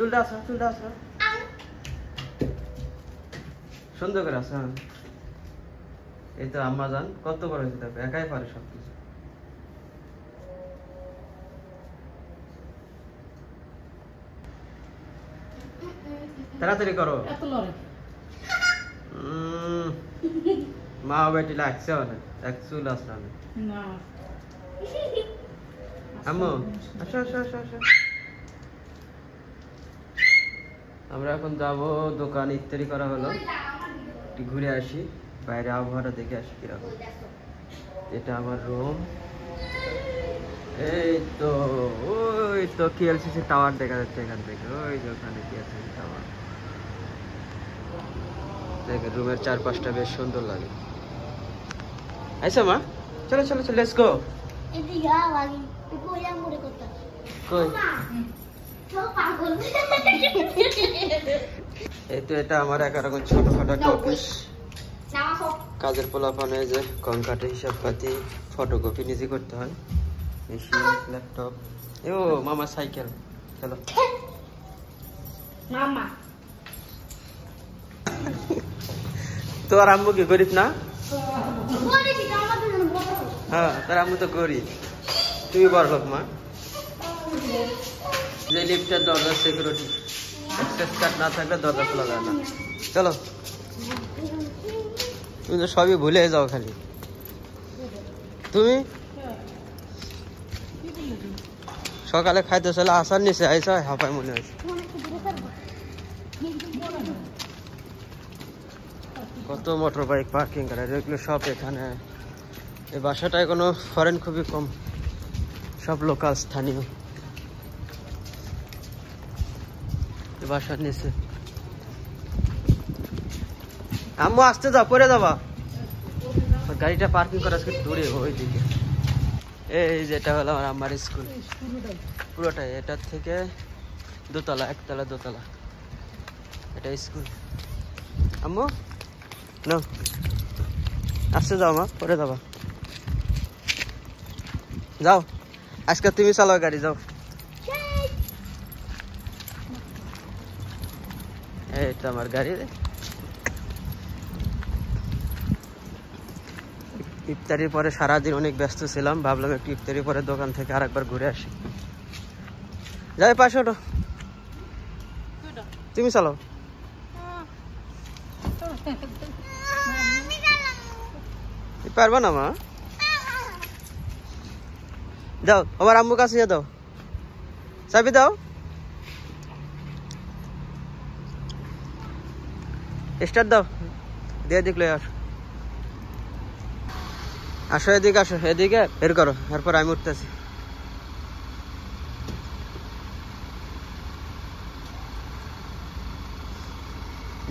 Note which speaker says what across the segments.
Speaker 1: চুলটা আসো সুন্দর করে আসো। এই তো আম্মা জান কত বড় হয়েছে দেখো, একাই পারে সবকিছু। তাড়াতাড়ি করো। মা বেটি লাগছে অনেক, এক চুল আসলাম আম্মু। আসো আসো আসো আসো। আমরা এখন যাবো দোকান, ইফতারি করা হলো, একটু ঘুরে আসি, বাইরে আবহাওয়াটা দেখে আসি কিরকম। এটা আমার রুম। এই তো ওই তো KLCC টাওয়ার দেখা যাচ্ছে এখান থেকে, ওই যে ওখানে KLCC টাওয়ার। দেখে রুমের চারপাশটা বেশ সুন্দর লাগে। আইসা মা, চলো চলো চলো, লেটস গো। এই তো এটা আমার একরকম ছোটখাটো একটা অফিস। কাজের পোলাপানে যে কঙ্কাটে হিসাব পাতি, ফটোকপি নিজে করতে হয়, মেশিন, ল্যাপটপ। ও মামা সাইকেল। চলো মামা। তোর আম্মু কি গরিব না? হ্যাঁ, তোর আম্মু তো গরিব, তুমি বড় লোক মা। যে লিফটের দরজা সিকিউরিটি, অ্যাক্সেস কার্ড না থাকলে দরজা খোলা যায় না। চলো, তুমি তো সবই ভুলে যাও খালি। তুমি সকালে খাইতে চলে আসার নিচে আইসা হাঁপাই মনে হয়েছে। কত মোটর বাইক পার্কিং করা, এগুলো সব এখানে। এই বাসাটায় কোনো ফরেন খুবই কম, সব লোকাল স্থানীয়। বাসার নিচে আম্মু আসতে যাও, পরে যাবা। গাড়িটা পার্কিং করা আজকে দূরে ওই দিকে। এই যেটা হলো আমার আম্মার স্কুল, পুরোটাই। এটার থেকে দোতলা, একতলা দোতলা, এটা স্কুল। আম্মু না আসতে যাও মা, পরে যাবা। যাও, আজকে তুমি চালাও গাড়ি, যাও। এইটা আমার গাড়ি। ইফতারির পরে সারাদিন অনেক ব্যস্ত ছিলাম, ভাবলাম একটু ইফতারির পরে দোকান থেকে আরেকবার ঘুরে আসি। যাই পাশে ওটো, তুমি চালাও। পারবা না মা? যাও, আমার আম্মু কাছে দাও, চাবি দাও। স্টার্ট দাও, দিয়ে দেখলে আর আসো, এদিকে আসো, এদিকে বের করো, এরপর আমি উঠতেছি।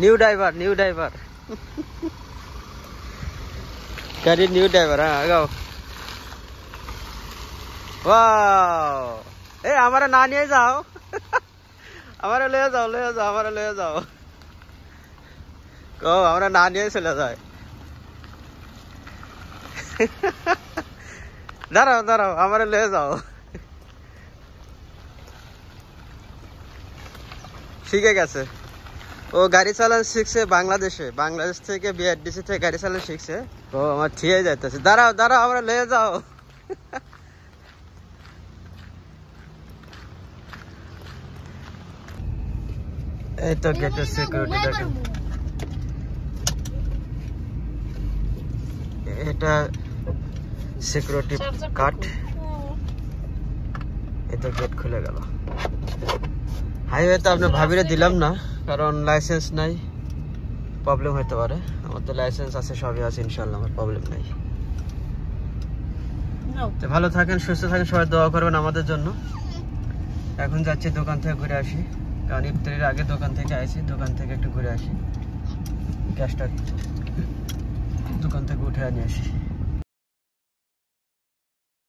Speaker 1: নিউ ড্রাইভার, নিউ ড্রাইভার, গাড়ির নিউ ড্রাইভার। হ্যাঁ, আগাও। ওয়াও, এই আমারে না নিয়ে যাও, আমারে লয়ে যাও, লয়ে যাও, আমারে লয়ে যাও। ও আমরা না নিয়ে চলে যায়। দাঁড়াও দাঁড়াও, আমারে লয়ে যাও। শিখে গেছে ও, গাড়ি চালানো শিখছে বাংলাদেশে, বাংলাদেশ থেকে BRDC থেকে গাড়ি চালানো শিখছে ও। আমার ঠিয়ে যাইতেছে, দাঁড়াও দাঁড়াও, আমরা লয়ে যাও। এই তো গেটের সিকিউরিটি দেখেন, এটা সিকিউরিটি কাট। এই তো গেট খুলে গেল। হাইওয়ে তো আপনার ভাবিরে দিলাম না, কারণ লাইসেন্স নাই, প্রবলেম হতে পারে। আমার তো লাইসেন্স আছে, সবই আছে, ইনশাল্লাহ আমার প্রবলেম নাই। তো ভালো থাকেন, সুস্থ থাকেন, সবাই দোয়া করবেন আমাদের জন্য। এখন যাচ্ছি দোকান থেকে ঘুরে আসি, কারণ ইফতারির আগে দোকান থেকে আসি, দোকান থেকে একটু ঘুরে আসি, গ্যাসটা দোকান থেকে উঠে নিয়ে আসি।